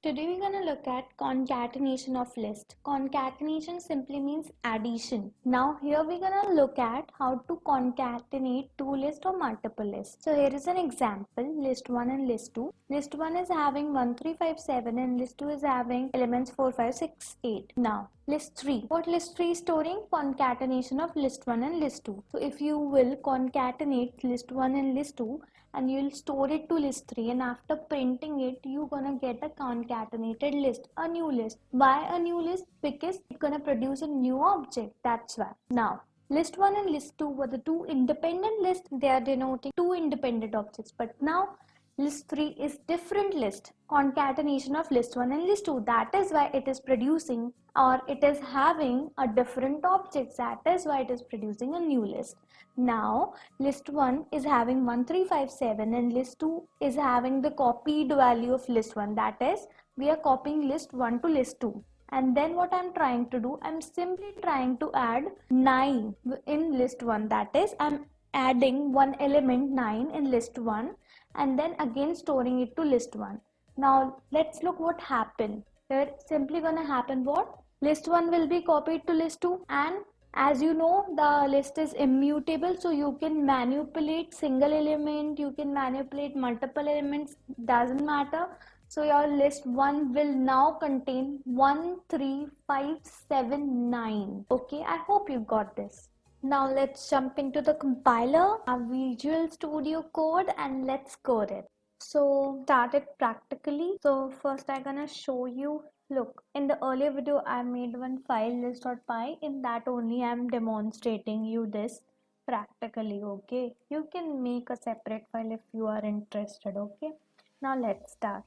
Today we're going to look at concatenation of list. Concatenation simply means addition. Now here we're going to look at how to concatenate two lists or multiple lists. So here is an example, list 1 and list 2. List 1 is having 1, 3, 5, 7 and list 2 is having elements 4, 5, 6, 8. Now list 3. What list 3 is storing? Concatenation of list 1 and list 2. So if you will concatenate list 1 and list 2, and you'll store it to list 3, and after printing it you're gonna get a concatenated list, a new list. Why a new list? Because it's gonna produce a new object, that's why. Now list 1 and list 2 were the two independent lists, they are denoting two independent objects, but now list 3 is different list, concatenation of list 1 and list 2, that is why it is producing, or it is having a different objects, that is why it is producing a new list. Now list 1 is having 1, 3, 5, 7 and list 2 is having the copied value of list 1, that is we are copying list 1 to list 2. And then what I'm trying to do, I'm simply trying to add 9 in list 1, that is I'm adding one element 9 in list 1 and then again storing it to list 1. Now let's look what happened. Here simply gonna happen what? List 1 will be copied to list 2, and as you know the list is immutable, so you can manipulate single element, you can manipulate multiple elements, doesn't matter. So your list 1 will now contain 1, 3, 5, 7, 9. Okay, I hope you got this. Now let's jump into the compiler, our Visual Studio Code, and let's code it. So start it practically. So first I'm gonna show you, look, in the earlier video I made one file list.py, in that only I'm demonstrating you this practically. Okay, you can make a separate file if you are interested. Okay, now let's start.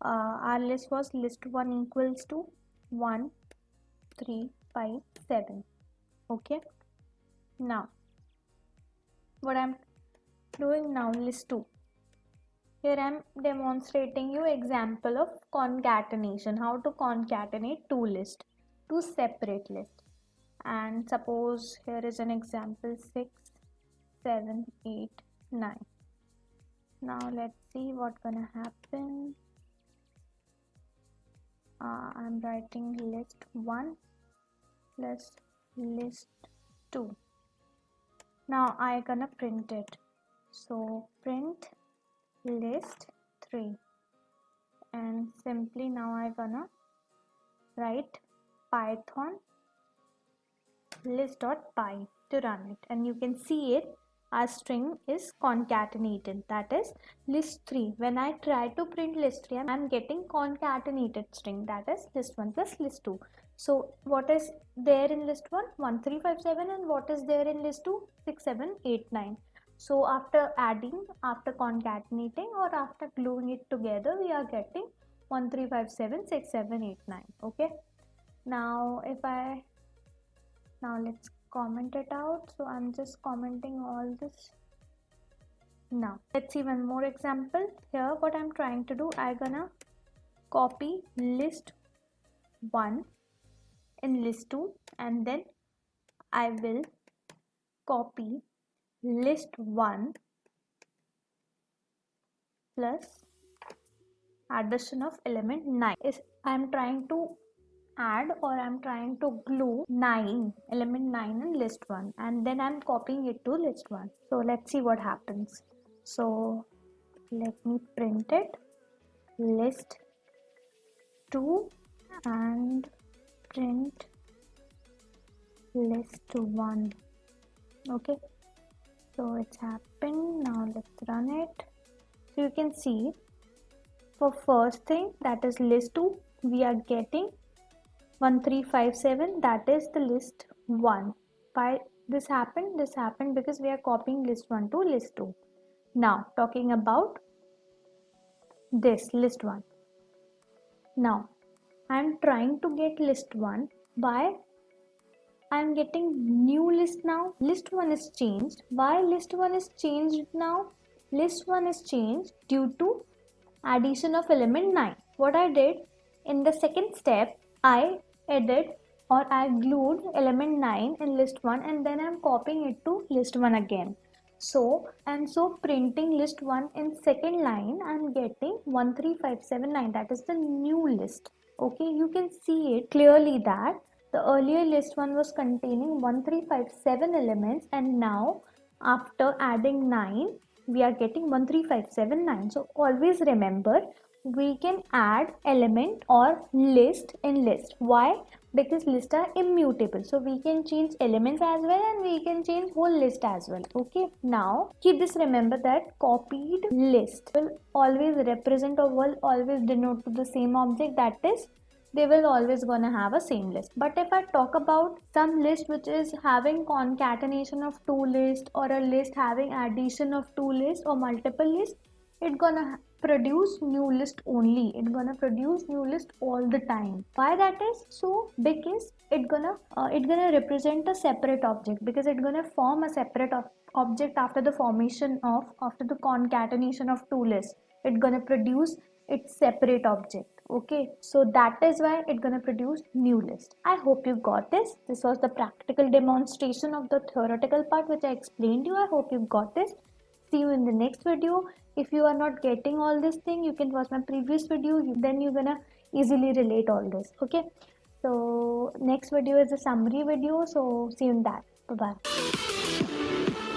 Our list was list 1 equals to 1, 3, 5, 7. Okay, now what I'm doing now, list 2. Here I'm demonstrating you example of concatenation, how to concatenate two lists, two separate lists. And suppose here is an example 6, 7, 8, 9. Now let's see what gonna happen. I'm writing list 1 plus list 2. Now I gonna print it. So print list 3, and simply now I gonna write python list.py to run it, and you can see it, our string is concatenated, that is list 3. When I try to print list 3, I'm getting concatenated string, that is list 1 plus list 2. So what is there in list 1? 1, 3, 5, 7, and what is there in list 2? 6, 7, 8, 9. So after adding, after concatenating, or after gluing it together, we are getting 1, 3, 5, 7, 6, 7, 8, 9. Okay, now let's comment it out. So I'm just commenting all this. Now let's see one more example. Here what I'm trying to do, I'm gonna copy list 1 in list 2, and then I will copy list 1 plus addition of element 9. Is I'm trying to add, or I'm trying to glue element 9 in list 1, and then I'm copying it to list 1. So let's see what happens. So let me print it, list 2 and print list 1. Okay, so it's happened. Now let's run it. So you can see for first thing, that is list 2, we are getting 1, 3, 5, 7, that is the list 1. Why this happened because we are copying list 1 to list 2. Now talking about this list 1. Now I am trying to get list 1. Why? I am getting new list now. List 1 is changed. Why list 1 is changed now? List 1 is changed due to addition of element 9. What I did in the second step, I added, or I glued element 9 in list 1, and then I'm copying it to list 1 again. So printing list 1 in second line, I'm getting 13579. That is the new list. Okay, you can see it clearly that the earlier list 1 was containing 1357 elements, and now after adding 9, we are getting 13579. So always remember, we can add element or list in list. Why? Because lists are immutable, so we can change elements as well, and we can change whole list as well. Okay, now keep this, remember that copied list will always represent or will always denote to the same object, that is they will always gonna have a same list. But if I talk about some list which is having concatenation of two lists, or a list having addition of two lists or multiple lists, it gonna produce new list only. It gonna produce new list all the time. Why that is so? Because it gonna represent a separate object, because it gonna form a separate object after the formation of, after the concatenation of two lists. It gonna produce its separate object. Okay, so that is why it gonna produce new list. I hope you got this. This was the practical demonstration of the theoretical part which I explained to you. I hope you got this. See you in the next video. If you are not getting all this thing, you can watch my previous video, then you're gonna easily relate all this. Okay, so next video is a summary video, so see you in that. Bye bye.